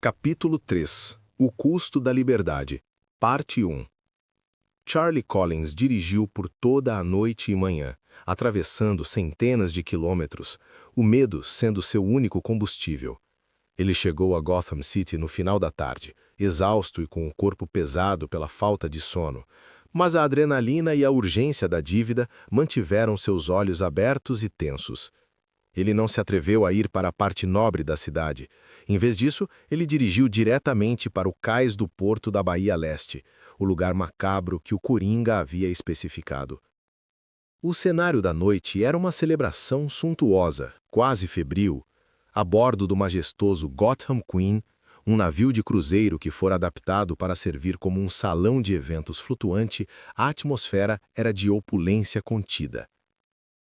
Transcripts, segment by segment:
Capítulo 3. O custo da liberdade. Parte 1. Charlie Collins dirigiu por toda a noite e manhã, atravessando centenas de quilômetros, o medo sendo seu único combustível. Ele chegou a Gotham City no final da tarde, exausto e com o corpo pesado pela falta de sono, mas a adrenalina e a urgência da dívida mantiveram seus olhos abertos e tensos. Ele não se atreveu a ir para a parte nobre da cidade. Em vez disso, ele dirigiu diretamente para o cais do porto da Bahia Leste, o lugar macabro que o Coringa havia especificado. O cenário da noite era uma celebração suntuosa, quase febril. A bordo do majestoso Gotham Queen, um navio de cruzeiro que fora adaptado para servir como um salão de eventos flutuante, a atmosfera era de opulência contida.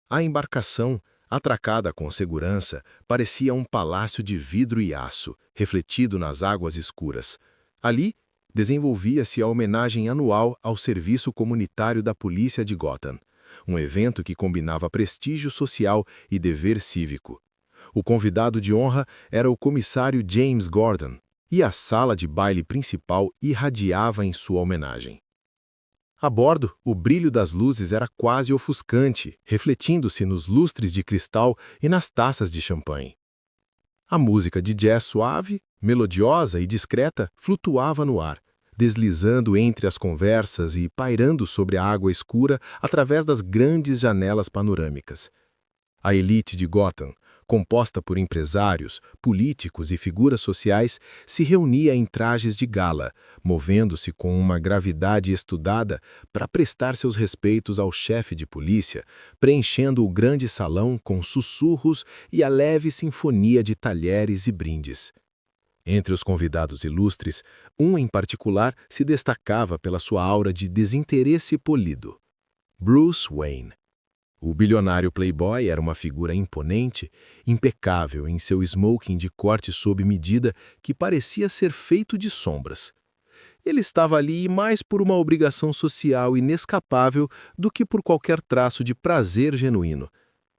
A embarcação, atracada com segurança, parecia um palácio de vidro e aço, refletido nas águas escuras. Ali, desenvolvia-se a homenagem anual ao Serviço Comunitário da Polícia de Gotham, um evento que combinava prestígio social e dever cívico. O convidado de honra era o comissário James Gordon, e a sala de baile principal irradiava em sua homenagem. A bordo, o brilho das luzes era quase ofuscante, refletindo-se nos lustres de cristal e nas taças de champanhe. A música de jazz suave, melodiosa e discreta flutuava no ar, deslizando entre as conversas e pairando sobre a água escura através das grandes janelas panorâmicas. A elite de Gotham, composta por empresários, políticos e figuras sociais, se reunia em trajes de gala, movendo-se com uma gravidade estudada para prestar seus respeitos ao chefe de polícia, preenchendo o grande salão com sussurros e a leve sinfonia de talheres e brindes. Entre os convidados ilustres, um em particular se destacava pela sua aura de desinteresse polido: Bruce Wayne. O bilionário playboy era uma figura imponente, impecável em seu smoking de corte sob medida que parecia ser feito de sombras. Ele estava ali mais por uma obrigação social inescapável do que por qualquer traço de prazer genuíno.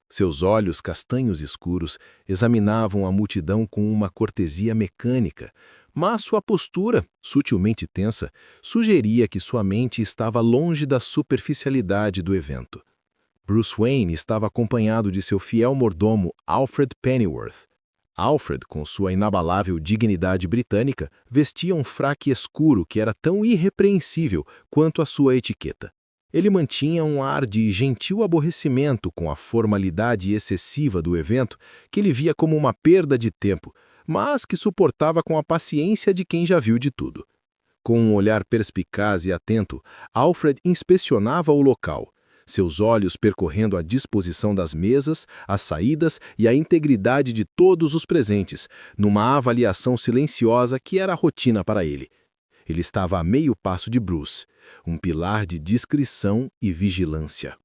Seus olhos castanhos escuros examinavam a multidão com uma cortesia mecânica, mas sua postura, sutilmente tensa, sugeria que sua mente estava longe da superficialidade do evento. Bruce Wayne estava acompanhado de seu fiel mordomo Alfred Pennyworth. Alfred, com sua inabalável dignidade britânica, vestia um fraque escuro que era tão irrepreensível quanto a sua etiqueta. Ele mantinha um ar de gentil aborrecimento com a formalidade excessiva do evento, que ele via como uma perda de tempo, mas que suportava com a paciência de quem já viu de tudo. Com um olhar perspicaz e atento, Alfred inspecionava o local, seus olhos percorrendo a disposição das mesas, as saídas e a integridade de todos os presentes, numa avaliação silenciosa que era rotina para ele. Ele estava a meio passo de Bruce, um pilar de discrição e vigilância.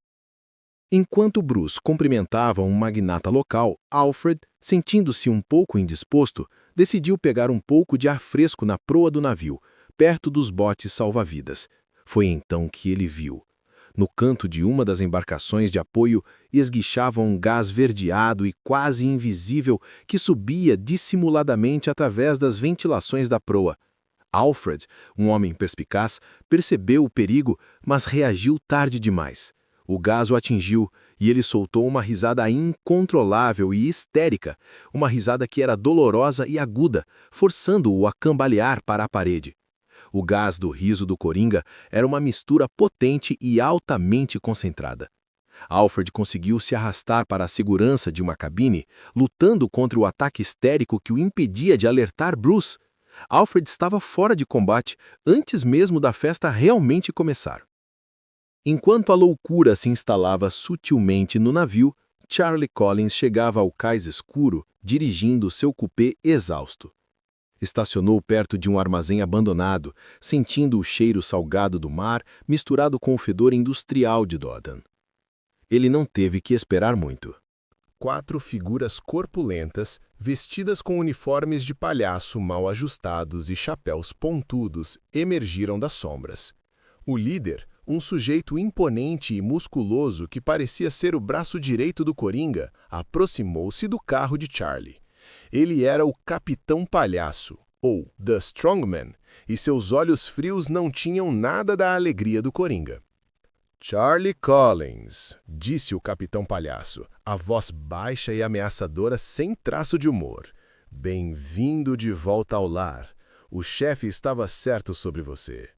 Enquanto Bruce cumprimentava um magnata local, Alfred, sentindo-se um pouco indisposto, decidiu pegar um pouco de ar fresco na proa do navio, perto dos botes salva-vidas. Foi então que ele viu. No canto de uma das embarcações de apoio esguichava um gás verdeado e quase invisível que subia dissimuladamente através das ventilações da proa. Alfred, um homem perspicaz, percebeu o perigo, mas reagiu tarde demais. O gás o atingiu e ele soltou uma risada incontrolável e histérica, uma risada que era dolorosa e aguda, forçando-o a cambalear para a parede. O gás do riso do Coringa era uma mistura potente e altamente concentrada. Alfred conseguiu se arrastar para a segurança de uma cabine, lutando contra o ataque histérico que o impedia de alertar Bruce. Alfred estava fora de combate antes mesmo da festa realmente começar. Enquanto a loucura se instalava sutilmente no navio, Charlie Collins chegava ao cais escuro, dirigindo seu cupê exausto. Estacionou perto de um armazém abandonado, sentindo o cheiro salgado do mar misturado com o fedor industrial de Gotham. Ele não teve que esperar muito. 4 figuras corpulentas, vestidas com uniformes de palhaço mal ajustados e chapéus pontudos, emergiram das sombras. O líder, um sujeito imponente e musculoso que parecia ser o braço direito do Coringa, aproximou-se do carro de Charlie. Ele era o Capitão Palhaço, ou The Strongman, e seus olhos frios não tinham nada da alegria do Coringa. Charlie Collins, disse o Capitão Palhaço, a voz baixa e ameaçadora sem traço de humor. Bem-vindo de volta ao lar. O chefe estava certo sobre você.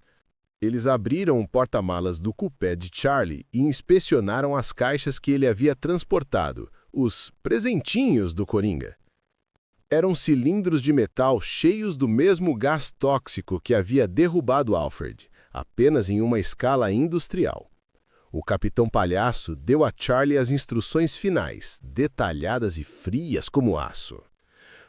Eles abriram o porta-malas do cupé de Charlie e inspecionaram as caixas que ele havia transportado, os presentinhos do Coringa. Eram cilindros de metal cheios do mesmo gás tóxico que havia derrubado Alfred, apenas em uma escala industrial. O Capitão Palhaço deu a Charlie as instruções finais, detalhadas e frias como aço.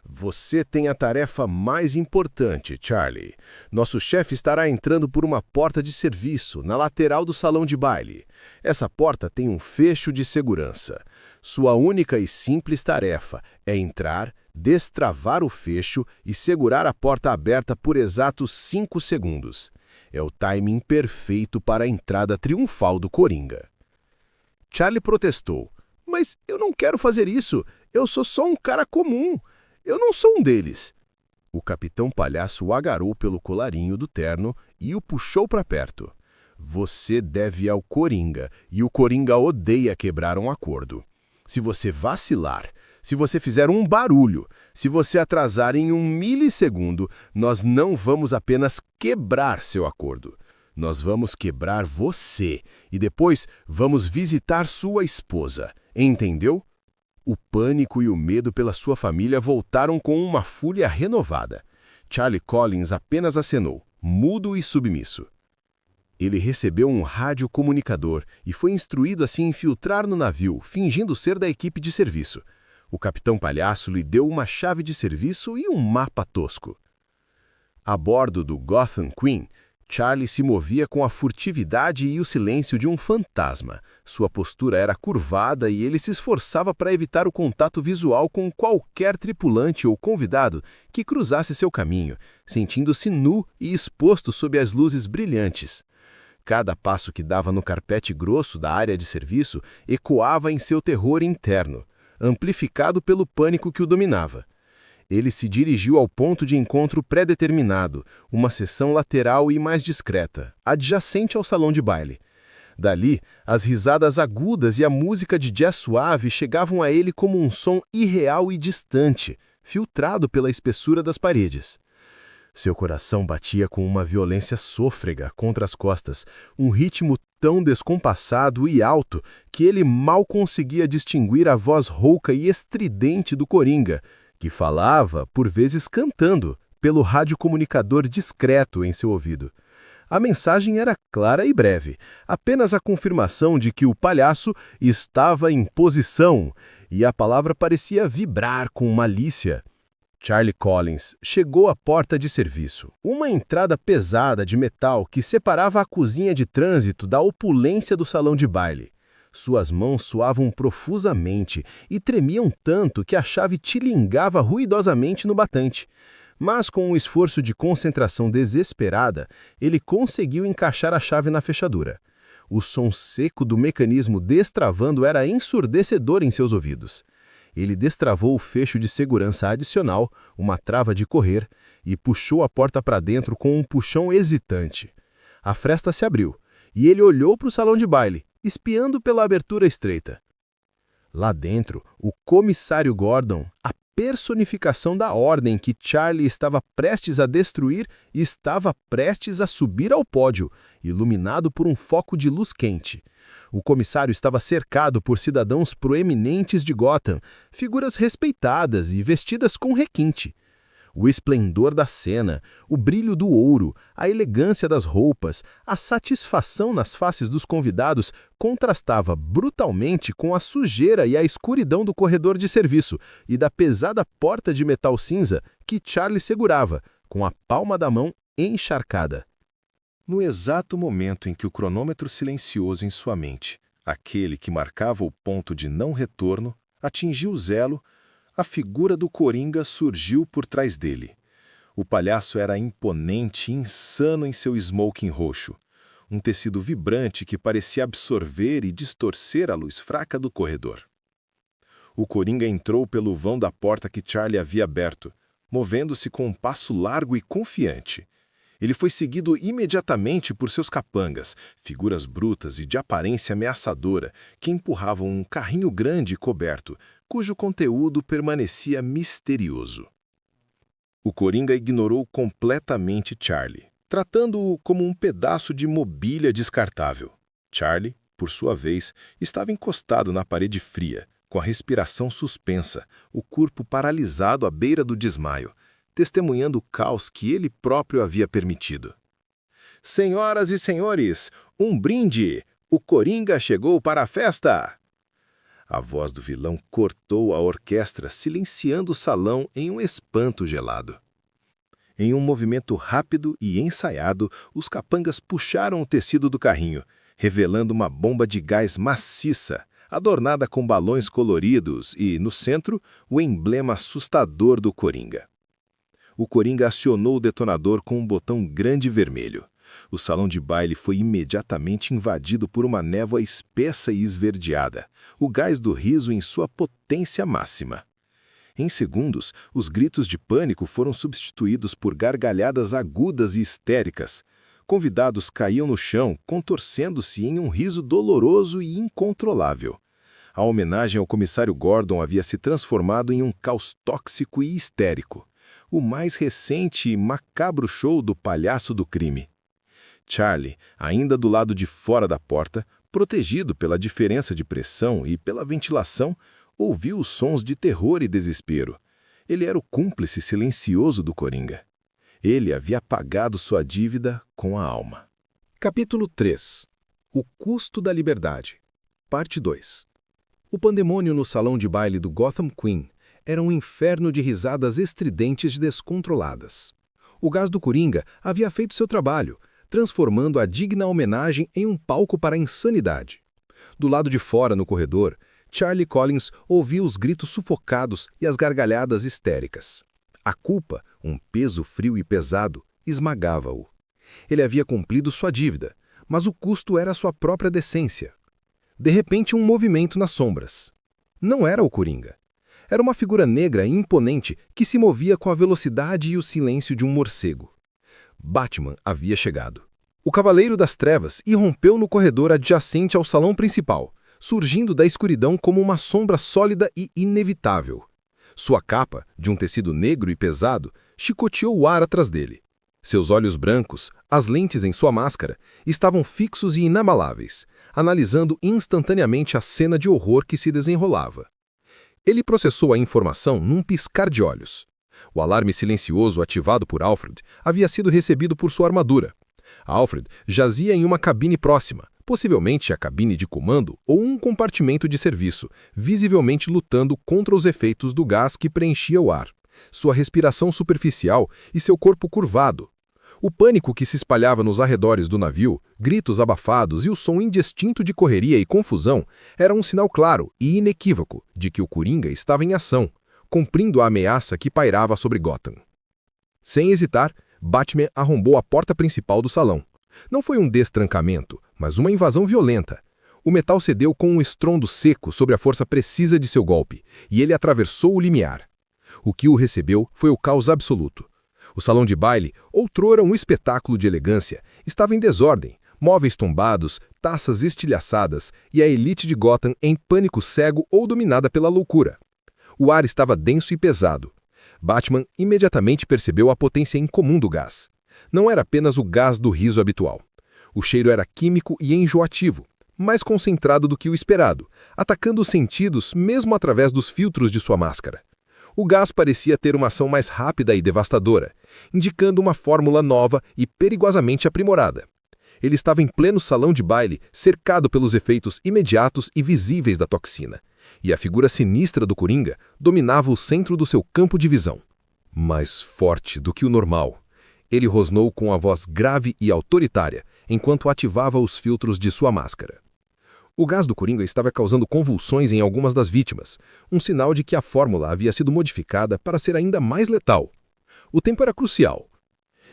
Você tem a tarefa mais importante, Charlie. Nosso chefe estará entrando por uma porta de serviço, na lateral do salão de baile. Essa porta tem um fecho de segurança. Sua única e simples tarefa é entrar, destravar o fecho e segurar a porta aberta por exatos 5 segundos. É o timing perfeito para a entrada triunfal do Coringa. Charlie protestou. Mas eu não quero fazer isso. Eu sou só um cara comum. Eu não sou um deles. O Capitão Palhaço o agarrou pelo colarinho do terno e o puxou para perto. Você deve ao Coringa, e o Coringa odeia quebrar um acordo. Se você vacilar, se você fizer um barulho, se você atrasar em 1 milissegundo, nós não vamos apenas quebrar seu acordo. Nós vamos quebrar você e depois vamos visitar sua esposa. Entendeu? O pânico e o medo pela sua família voltaram com uma fúria renovada. Charlie Collins apenas acenou, mudo e submisso. Ele recebeu um radiocomunicador e foi instruído a se infiltrar no navio, fingindo ser da equipe de serviço. O Capitão Palhaço lhe deu uma chave de serviço e um mapa tosco. A bordo do Gotham Queen, Charlie se movia com a furtividade e o silêncio de um fantasma. Sua postura era curvada e ele se esforçava para evitar o contato visual com qualquer tripulante ou convidado que cruzasse seu caminho, sentindo-se nu e exposto sob as luzes brilhantes. Cada passo que dava no carpete grosso da área de serviço ecoava em seu terror interno, amplificado pelo pânico que o dominava. Ele se dirigiu ao ponto de encontro pré-determinado, uma seção lateral e mais discreta, adjacente ao salão de baile. Dali, as risadas agudas e a música de jazz suave chegavam a ele como um som irreal e distante, filtrado pela espessura das paredes. Seu coração batia com uma violência sôfrega contra as costas, um ritmo tão descompassado e alto que ele mal conseguia distinguir a voz rouca e estridente do Coringa, que falava, por vezes cantando, pelo radiocomunicador discreto em seu ouvido. A mensagem era clara e breve, apenas a confirmação de que o palhaço estava em posição, e a palavra parecia vibrar com malícia. Charlie Collins chegou à porta de serviço, uma entrada pesada de metal que separava a cozinha de trânsito da opulência do salão de baile. Suas mãos suavam profusamente e tremiam tanto que a chave tilingava ruidosamente no batente. Mas com um esforço de concentração desesperada, ele conseguiu encaixar a chave na fechadura. O som seco do mecanismo destravando era ensurdecedor em seus ouvidos. Ele destravou o fecho de segurança adicional, uma trava de correr, e puxou a porta para dentro com um puxão hesitante. A fresta se abriu, e ele olhou para o salão de baile, espiando pela abertura estreita. Lá dentro, o comissário Gordon, a personificação da ordem que Charlie estava prestes a destruir, estava prestes a subir ao pódio, iluminado por um foco de luz quente. O comissário estava cercado por cidadãos proeminentes de Gotham, figuras respeitadas e vestidas com requinte. O esplendor da cena, o brilho do ouro, a elegância das roupas, a satisfação nas faces dos convidados contrastava brutalmente com a sujeira e a escuridão do corredor de serviço e da pesada porta de metal cinza que Charlie segurava, com a palma da mão encharcada. No exato momento em que o cronômetro silencioso em sua mente, aquele que marcava o ponto de não retorno, atingiu o zelo, a figura do Coringa surgiu por trás dele. O palhaço era imponente e insano em seu smoking roxo, um tecido vibrante que parecia absorver e distorcer a luz fraca do corredor. O Coringa entrou pelo vão da porta que Charlie havia aberto, movendo-se com um passo largo e confiante. Ele foi seguido imediatamente por seus capangas, figuras brutas e de aparência ameaçadora, que empurravam um carrinho grande e coberto, cujo conteúdo permanecia misterioso. O Coringa ignorou completamente Charlie, tratando-o como um pedaço de mobília descartável. Charlie, por sua vez, estava encostado na parede fria, com a respiração suspensa, o corpo paralisado à beira do desmaio, testemunhando o caos que ele próprio havia permitido. Senhoras e senhores, um brinde! O Coringa chegou para a festa! A voz do vilão cortou a orquestra, silenciando o salão em um espanto gelado. Em um movimento rápido e ensaiado, os capangas puxaram o tecido do carrinho, revelando uma bomba de gás maciça, adornada com balões coloridos e, no centro, o emblema assustador do Coringa. O Coringa acionou o detonador com um botão grande vermelho. O salão de baile foi imediatamente invadido por uma névoa espessa e esverdeada, o gás do riso em sua potência máxima. Em segundos, os gritos de pânico foram substituídos por gargalhadas agudas e histéricas. Convidados caíam no chão, contorcendo-se em um riso doloroso e incontrolável. A homenagem ao comissário Gordon havia se transformado em um caos tóxico e histérico. O mais recente e macabro show do palhaço do crime. Charlie, ainda do lado de fora da porta, protegido pela diferença de pressão e pela ventilação, ouviu os sons de terror e desespero. Ele era o cúmplice silencioso do Coringa. Ele havia pagado sua dívida com a alma. Capítulo 3. O custo da liberdade. Parte 2. O pandemônio no salão de baile do Gotham Queen era um inferno de risadas estridentes e descontroladas. O gás do Coringa havia feito seu trabalho, transformando a digna homenagem em um palco para a insanidade. Do lado de fora, no corredor, Charlie Collins ouvia os gritos sufocados e as gargalhadas histéricas. A culpa, um peso frio e pesado, esmagava-o. Ele havia cumprido sua dívida, mas o custo era sua própria decência. De repente, um movimento nas sombras. Não era o Coringa. Era uma figura negra e imponente que se movia com a velocidade e o silêncio de um morcego. Batman havia chegado. O Cavaleiro das Trevas irrompeu no corredor adjacente ao salão principal, surgindo da escuridão como uma sombra sólida e inevitável. Sua capa, de um tecido negro e pesado, chicoteou o ar atrás dele. Seus olhos brancos, as lentes em sua máscara, estavam fixos e inabaláveis, analisando instantaneamente a cena de horror que se desenrolava. Ele processou a informação num piscar de olhos. O alarme silencioso ativado por Alfred havia sido recebido por sua armadura. Alfred jazia em uma cabine próxima, possivelmente a cabine de comando ou um compartimento de serviço, visivelmente lutando contra os efeitos do gás que preenchia o ar, sua respiração superficial e seu corpo curvado. O pânico que se espalhava nos arredores do navio, gritos abafados e o som indistinto de correria e confusão era um sinal claro e inequívoco de que o Coringa estava em ação, cumprindo a ameaça que pairava sobre Gotham. Sem hesitar, Batman arrombou a porta principal do salão. Não foi um destrancamento, mas uma invasão violenta. O metal cedeu com um estrondo seco sobre a força precisa de seu golpe, e ele atravessou o limiar. O que o recebeu foi o caos absoluto. O salão de baile, outrora um espetáculo de elegância, estava em desordem, móveis tombados, taças estilhaçadas e a elite de Gotham em pânico cego ou dominada pela loucura. O ar estava denso e pesado. Batman imediatamente percebeu a potência incomum do gás. Não era apenas o gás do riso habitual. O cheiro era químico e enjoativo, mais concentrado do que o esperado, atacando os sentidos mesmo através dos filtros de sua máscara. O gás parecia ter uma ação mais rápida e devastadora, indicando uma fórmula nova e perigosamente aprimorada. Ele estava em pleno salão de baile, cercado pelos efeitos imediatos e visíveis da toxina, e a figura sinistra do Coringa dominava o centro do seu campo de visão. Mais forte do que o normal, ele rosnou com a voz grave e autoritária, enquanto ativava os filtros de sua máscara. O gás do Coringa estava causando convulsões em algumas das vítimas, um sinal de que a fórmula havia sido modificada para ser ainda mais letal. O tempo era crucial.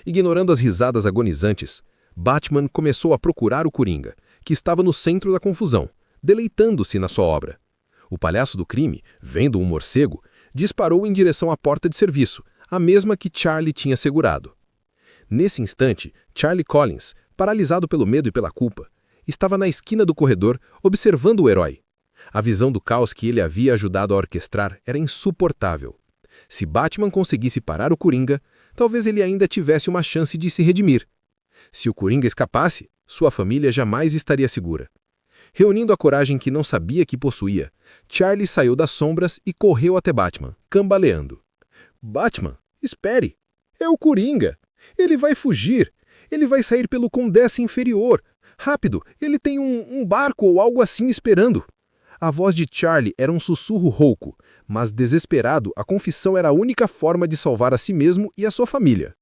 Ignorando as risadas agonizantes, Batman começou a procurar o Coringa, que estava no centro da confusão, deleitando-se na sua obra. O palhaço do crime, vendo um morcego, disparou em direção à porta de serviço, a mesma que Charlie tinha segurado. Nesse instante, Charlie Collins, paralisado pelo medo e pela culpa, estava na esquina do corredor observando o herói. A visão do caos que ele havia ajudado a orquestrar era insuportável. Se Batman conseguisse parar o Coringa, talvez ele ainda tivesse uma chance de se redimir. Se o Coringa escapasse, sua família jamais estaria segura. Reunindo a coragem que não sabia que possuía, Charlie saiu das sombras e correu até Batman, cambaleando. Batman, espere! É o Coringa! Ele vai fugir! Ele vai sair pelo Condessa Inferior! Rápido! Ele tem um barco ou algo assim esperando! A voz de Charlie era um sussurro rouco, mas desesperado, a confissão era a única forma de salvar a si mesmo e a sua família.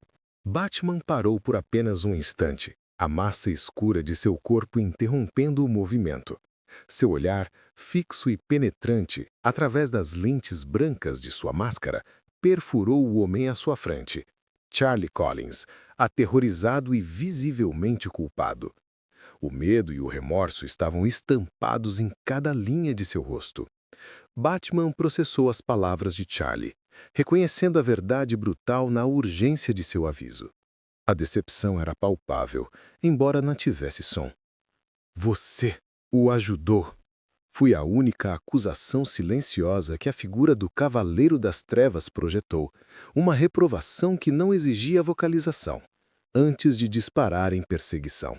Batman parou por apenas um instante, a massa escura de seu corpo interrompendo o movimento. Seu olhar, fixo e penetrante, através das lentes brancas de sua máscara, perfurou o homem à sua frente. Charlie Collins, aterrorizado e visivelmente culpado. O medo e o remorso estavam estampados em cada linha de seu rosto. Batman processou as palavras de Charlie, reconhecendo a verdade brutal na urgência de seu aviso. A decepção era palpável, embora não tivesse som. Você o ajudou. Foi a única acusação silenciosa que a figura do Cavaleiro das Trevas projetou, uma reprovação que não exigia vocalização, antes de disparar em perseguição.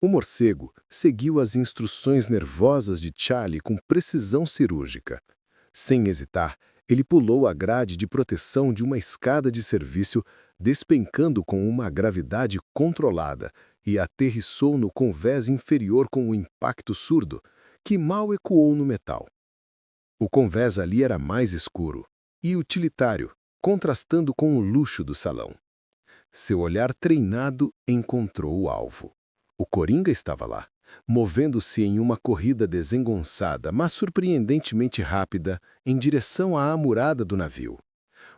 O morcego seguiu as instruções nervosas de Charlie com precisão cirúrgica. Sem hesitar, ele pulou a grade de proteção de uma escada de serviço, despencando com uma gravidade controlada, e aterrissou no convés inferior com um impacto surdo, que mal ecoou no metal. O convés ali era mais escuro e utilitário, contrastando com o luxo do salão. Seu olhar treinado encontrou o alvo. O Coringa estava lá, movendo-se em uma corrida desengonçada, mas surpreendentemente rápida, em direção à amurada do navio.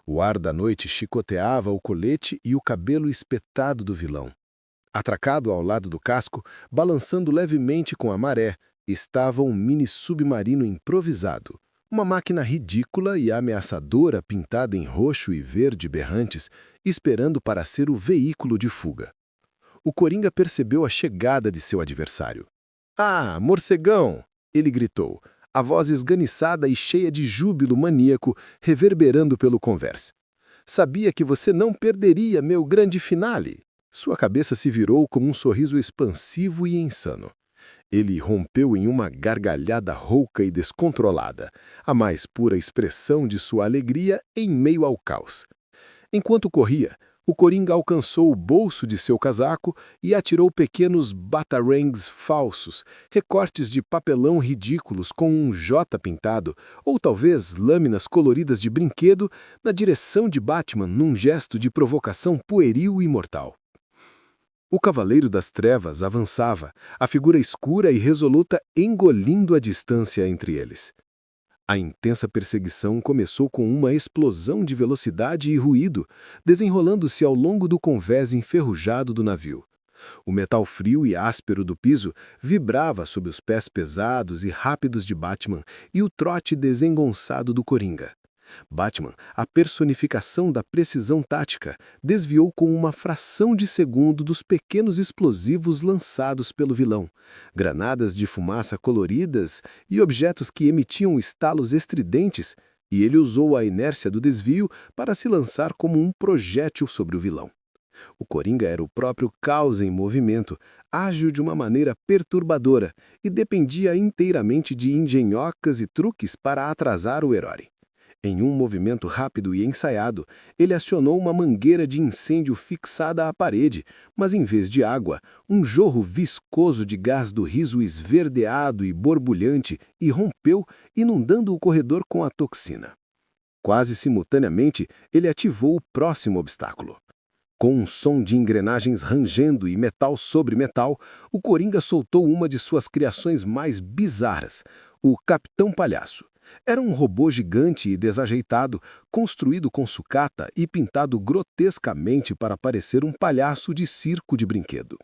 O ar da noite chicoteava o colete e o cabelo espetado do vilão. Atracado ao lado do casco, balançando levemente com a maré, estava um mini-submarino improvisado, uma máquina ridícula e ameaçadora pintada em roxo e verde berrantes, esperando para ser o veículo de fuga. O Coringa percebeu a chegada de seu adversário. "Ah, morcegão!" ele gritou, a voz esganiçada e cheia de júbilo maníaco reverberando pelo convés. "Sabia que você não perderia meu grande finale." Sua cabeça se virou com um sorriso expansivo e insano. Ele rompeu em uma gargalhada rouca e descontrolada, a mais pura expressão de sua alegria em meio ao caos. Enquanto corria, o Coringa alcançou o bolso de seu casaco e atirou pequenos batarangs falsos, recortes de papelão ridículos com um J pintado, ou talvez lâminas coloridas de brinquedo, na direção de Batman num gesto de provocação pueril e mortal. O Cavaleiro das Trevas avançava, a figura escura e resoluta engolindo a distância entre eles. A intensa perseguição começou com uma explosão de velocidade e ruído, desenrolando-se ao longo do convés enferrujado do navio. O metal frio e áspero do piso vibrava sob os pés pesados e rápidos de Batman e o trote desengonçado do Coringa. Batman, a personificação da precisão tática, desviou com uma fração de segundo dos pequenos explosivos lançados pelo vilão, granadas de fumaça coloridas e objetos que emitiam estalos estridentes, e ele usou a inércia do desvio para se lançar como um projétil sobre o vilão. O Coringa era o próprio caos em movimento, ágil de uma maneira perturbadora, e dependia inteiramente de engenhocas e truques para atrasar o herói. Em um movimento rápido e ensaiado, ele acionou uma mangueira de incêndio fixada à parede, mas em vez de água, um jorro viscoso de gás do riso esverdeado e borbulhante irrompeu, inundando o corredor com a toxina. Quase simultaneamente, ele ativou o próximo obstáculo. Com um som de engrenagens rangendo e metal sobre metal, o Coringa soltou uma de suas criações mais bizarras, o Capitão Palhaço. Era um robô gigante e desajeitado, construído com sucata e pintado grotescamente para parecer um palhaço de circo de brinquedo.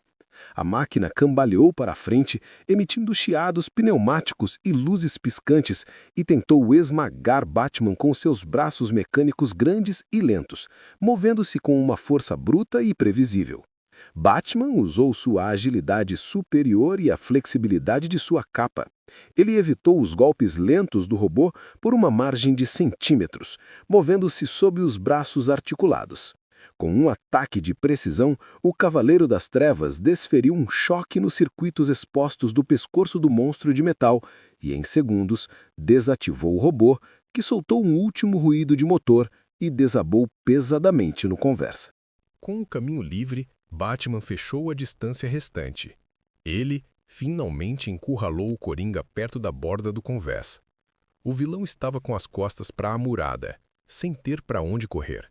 A máquina cambaleou para a frente, emitindo chiados pneumáticos e luzes piscantes, e tentou esmagar Batman com seus braços mecânicos grandes e lentos, movendo-se com uma força bruta e previsível. Batman usou sua agilidade superior e a flexibilidade de sua capa. Ele evitou os golpes lentos do robô por uma margem de centímetros, movendo-se sob os braços articulados. Com um ataque de precisão, o Cavaleiro das Trevas desferiu um choque nos circuitos expostos do pescoço do monstro de metal e, em segundos, desativou o robô, que soltou um último ruído de motor e desabou pesadamente no conversa. Com o caminho livre, Batman fechou a distância restante. Ele finalmente encurralou o Coringa perto da borda do convés. O vilão estava com as costas para a murada, sem ter para onde correr.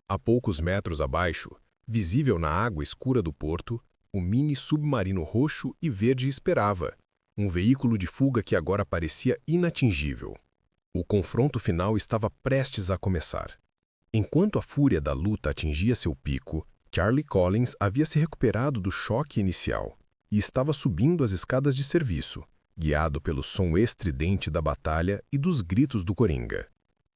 A poucos metros abaixo, visível na água escura do porto, o mini submarino roxo e verde esperava, um veículo de fuga que agora parecia inatingível. O confronto final estava prestes a começar. Enquanto a fúria da luta atingia seu pico, Charlie Collins havia se recuperado do choque inicial e estava subindo as escadas de serviço, guiado pelo som estridente da batalha e dos gritos do Coringa.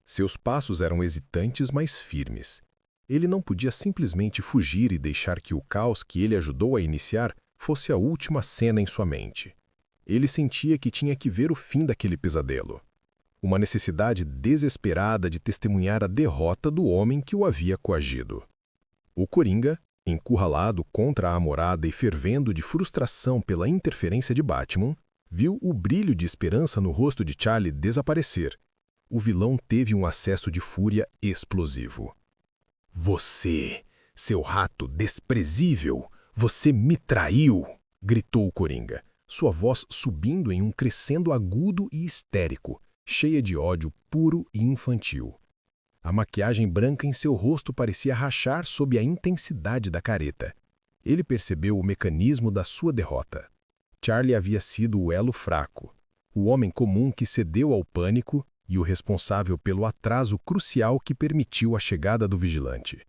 Seus passos eram hesitantes, mas firmes. Ele não podia simplesmente fugir e deixar que o caos que ele ajudou a iniciar fosse a última cena em sua mente. Ele sentia que tinha que ver o fim daquele pesadelo. Uma necessidade desesperada de testemunhar a derrota do homem que o havia coagido. O Coringa, encurralado contra a morada e fervendo de frustração pela interferência de Batman, viu o brilho de esperança no rosto de Charlie desaparecer. O vilão teve um acesso de fúria explosivo. "Você, seu rato desprezível, você me traiu!" gritou o Coringa, sua voz subindo em um crescendo agudo e histérico, cheia de ódio puro e infantil. A maquiagem branca em seu rosto parecia rachar sob a intensidade da careta. Ele percebeu o mecanismo da sua derrota. Charlie havia sido o elo fraco, o homem comum que cedeu ao pânico e o responsável pelo atraso crucial que permitiu a chegada do vigilante.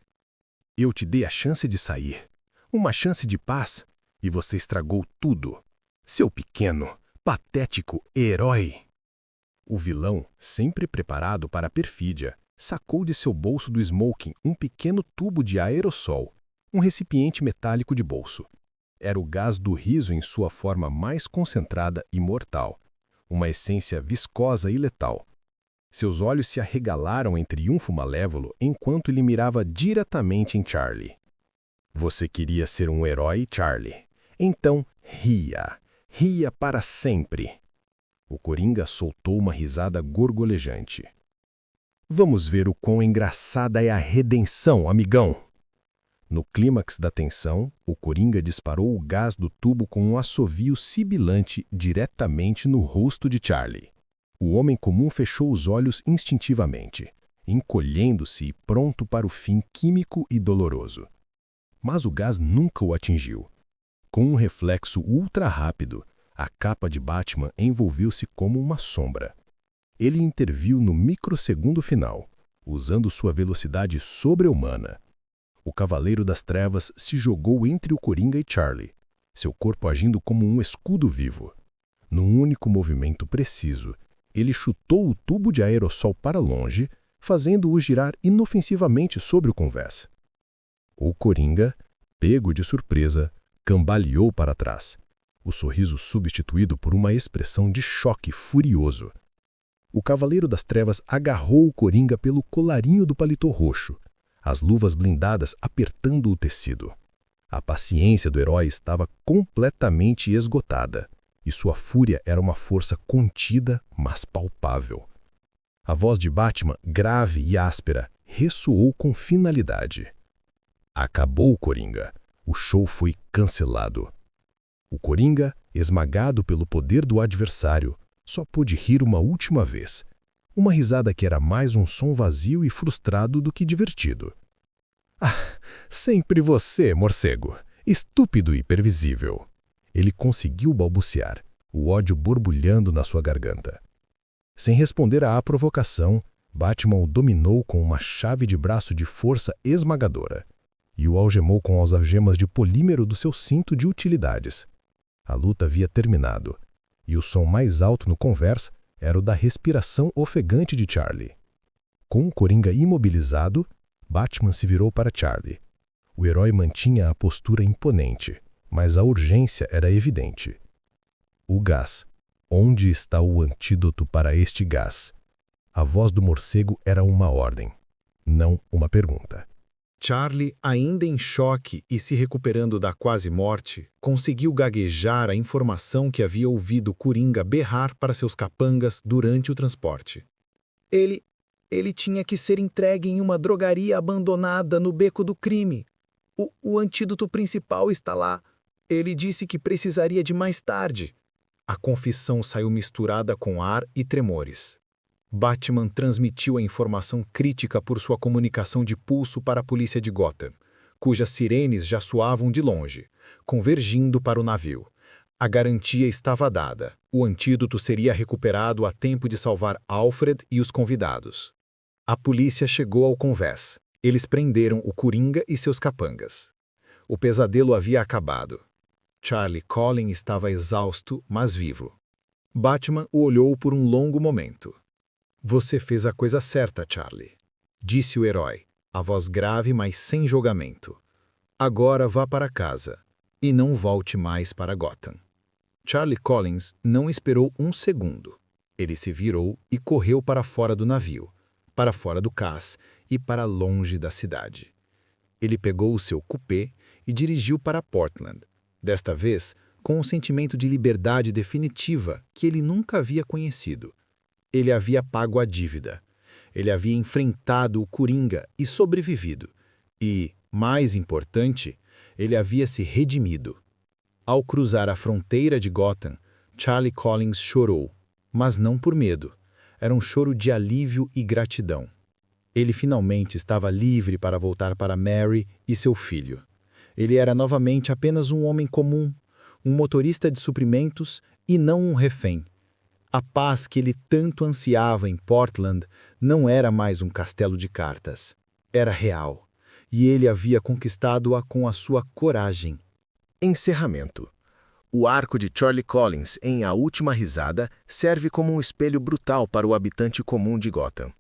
"Eu te dei a chance de sair, uma chance de paz, e você estragou tudo. Seu pequeno, patético herói!" O vilão, sempre preparado para a perfídia, sacou de seu bolso do smoking um pequeno tubo de aerossol, um recipiente metálico de bolso. Era o gás do riso em sua forma mais concentrada e mortal, uma essência viscosa e letal. Seus olhos se arregalaram em triunfo malévolo enquanto ele mirava diretamente em Charlie. "Você queria ser um herói, Charlie? Então ria, ria para sempre." O Coringa soltou uma risada gorgolejante. "Vamos ver o quão engraçada é a redenção, amigão!" No clímax da tensão, o Coringa disparou o gás do tubo com um assovio sibilante diretamente no rosto de Charlie. O homem comum fechou os olhos instintivamente, encolhendo-se e pronto para o fim químico e doloroso. Mas o gás nunca o atingiu. Com um reflexo ultra rápido, a capa de Batman envolveu-se como uma sombra. Ele interviu no microsegundo final, usando sua velocidade sobre-humana. O Cavaleiro das Trevas se jogou entre o Coringa e Charlie, seu corpo agindo como um escudo vivo. Num único movimento preciso, ele chutou o tubo de aerossol para longe, fazendo-o girar inofensivamente sobre o convés. O Coringa, pego de surpresa, cambaleou para trás, o sorriso substituído por uma expressão de choque furioso. O Cavaleiro das Trevas agarrou o Coringa pelo colarinho do paletó roxo, as luvas blindadas apertando o tecido. A paciência do herói estava completamente esgotada, e sua fúria era uma força contida, mas palpável. A voz de Batman, grave e áspera, ressoou com finalidade. "Acabou, Coringa. O show foi cancelado." O Coringa, esmagado pelo poder do adversário, só pôde rir uma última vez. Uma risada que era mais um som vazio e frustrado do que divertido. "Ah, sempre você, morcego. Estúpido e previsível." Ele conseguiu balbuciar, o ódio borbulhando na sua garganta. Sem responder à provocação, Batman o dominou com uma chave de braço de força esmagadora. e o algemou com as algemas de polímero do seu cinto de utilidades. A luta havia terminado, e o som mais alto no convés era o da respiração ofegante de Charlie. Com o Coringa imobilizado, Batman se virou para Charlie. O herói mantinha a postura imponente, mas a urgência era evidente. O gás. Onde está o antídoto para este gás? A voz do morcego era uma ordem, não uma pergunta. Charlie, ainda em choque e se recuperando da quase morte, conseguiu gaguejar a informação que havia ouvido Coringa berrar para seus capangas durante o transporte. Ele tinha que ser entregue em uma drogaria abandonada no beco do crime. O antídoto principal está lá. Ele disse que precisaria de mais tarde. A confissão saiu misturada com ar e tremores. Batman transmitiu a informação crítica por sua comunicação de pulso para a polícia de Gotham, cujas sirenes já soavam de longe, convergindo para o navio. A garantia estava dada. O antídoto seria recuperado a tempo de salvar Alfred e os convidados. A polícia chegou ao convés. Eles prenderam o Coringa e seus capangas. O pesadelo havia acabado. Charlie Collins estava exausto, mas vivo. Batman o olhou por um longo momento. "Você fez a coisa certa, Charlie", disse o herói, a voz grave, mas sem julgamento. "Agora vá para casa e não volte mais para Gotham." Charlie Collins não esperou um segundo. Ele se virou e correu para fora do navio, para fora do cais e para longe da cidade. Ele pegou o seu coupé e dirigiu para Portland, desta vez com um sentimento de liberdade definitiva que ele nunca havia conhecido. Ele havia pago a dívida. Ele havia enfrentado o Coringa e sobrevivido. E, mais importante, ele havia se redimido. Ao cruzar a fronteira de Gotham, Charlie Collins chorou, mas não por medo. Era um choro de alívio e gratidão. Ele finalmente estava livre para voltar para Mary e seu filho. Ele era novamente apenas um homem comum, um motorista de suprimentos e não um refém. A paz que ele tanto ansiava em Portland não era mais um castelo de cartas. Era real, e ele havia conquistado-a com a sua coragem. Encerramento. O arco de Charlie Collins em A Última Risada serve como um espelho brutal para o habitante comum de Gotham,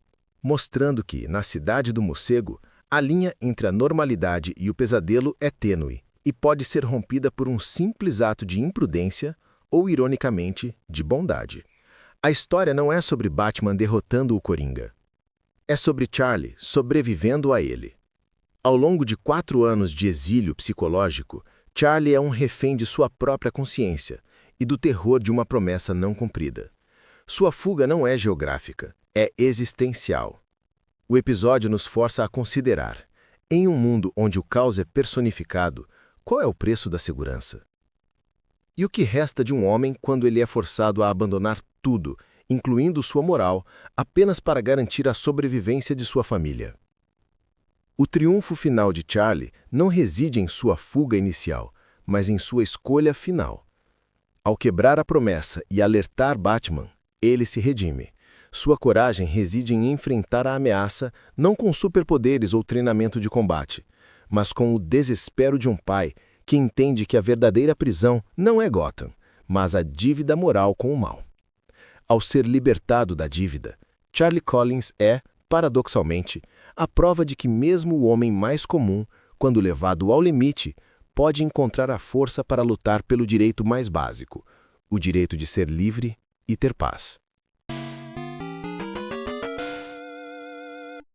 mostrando que, na cidade do morcego, a linha entre a normalidade e o pesadelo é tênue e pode ser rompida por um simples ato de imprudência ou, ironicamente, de bondade. A história não é sobre Batman derrotando o Coringa. É sobre Charlie sobrevivendo a ele. Ao longo de 4 anos de exílio psicológico, Charlie é um refém de sua própria consciência e do terror de uma promessa não cumprida. Sua fuga não é geográfica, é existencial. O episódio nos força a considerar, em um mundo onde o caos é personificado, qual é o preço da segurança? E o que resta de um homem quando ele é forçado a abandonar tudo, incluindo sua moral, apenas para garantir a sobrevivência de sua família? O triunfo final de Charlie não reside em sua fuga inicial, mas em sua escolha final. Ao quebrar a promessa e alertar Batman, ele se redime. Sua coragem reside em enfrentar a ameaça não com superpoderes ou treinamento de combate, mas com o desespero de um pai que entende que a verdadeira prisão não é Gotham, mas a dívida moral com o mal. Ao ser libertado da dívida, Charlie Collins é, paradoxalmente, a prova de que mesmo o homem mais comum, quando levado ao limite, pode encontrar a força para lutar pelo direito mais básico, o direito de ser livre e ter paz.